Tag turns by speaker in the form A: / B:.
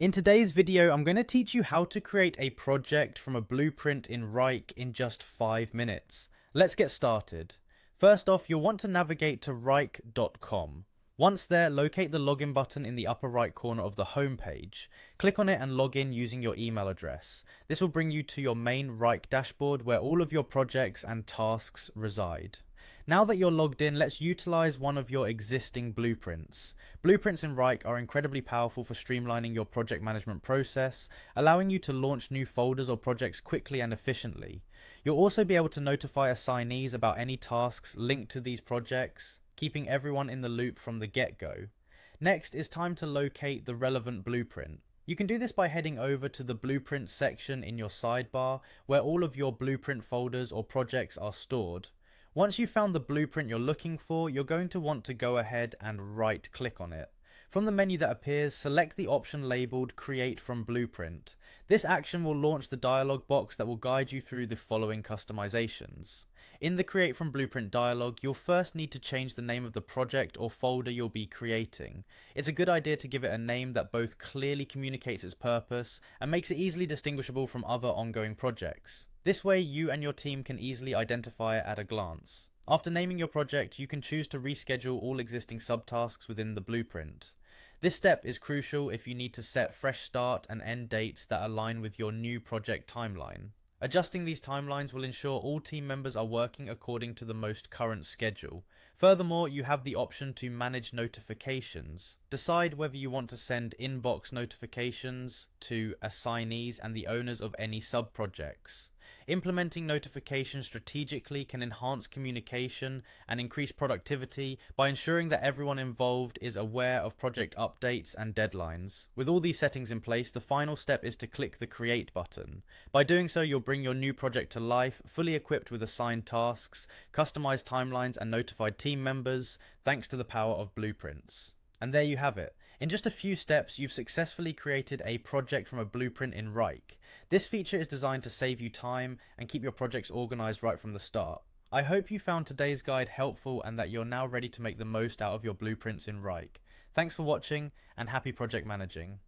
A: In today's video, I'm going to teach you how to create a project from a blueprint in Wrike in just 5 minutes. Let's get started. First off, you'll want to navigate to wrike.com. Once there, locate the login button in the upper right corner of the home page. Click on it and log in using your email address. This will bring you to your main Wrike dashboard where all of your projects and tasks reside. Now that you're logged in, let's utilize one of your existing blueprints. Blueprints in Wrike are incredibly powerful for streamlining your project management process, allowing you to launch new folders or projects quickly and efficiently. You'll also be able to notify assignees about any tasks linked to these projects, keeping everyone in the loop from the get-go. Next, it's time to locate the relevant blueprint. You can do this by heading over to the Blueprint section in your sidebar, where all of your blueprint folders or projects are stored. Once you've found the blueprint you're looking for, you're going to want to go ahead and right-click on it. From the menu that appears, select the option labeled Create from Blueprint. This action will launch the dialog box that will guide you through the following customizations. In the Create from Blueprint dialog, you'll first need to change the name of the project or folder you'll be creating. It's a good idea to give it a name that both clearly communicates its purpose and makes it easily distinguishable from other ongoing projects. This way, you and your team can easily identify it at a glance. After naming your project, you can choose to reschedule all existing subtasks within the blueprint. This step is crucial if you need to set fresh start and end dates that align with your new project timeline. Adjusting these timelines will ensure all team members are working according to the most current schedule. Furthermore, you have the option to manage notifications. Decide whether you want to send inbox notifications to assignees and the owners of any sub-projects. Implementing notifications strategically can enhance communication and increase productivity by ensuring that everyone involved is aware of project updates and deadlines. With all these settings in place, the final step is to click the Create button. By doing so, you'll bring your new project to life, fully equipped with assigned tasks, customized timelines, and notified team members, thanks to the power of blueprints. And there you have it. In just a few steps, you've successfully created a project from a blueprint in Wrike. This feature is designed to save you time and keep your projects organized right from the start. I hope you found today's guide helpful and that you're now ready to make the most out of your blueprints in Wrike. Thanks for watching and happy project managing.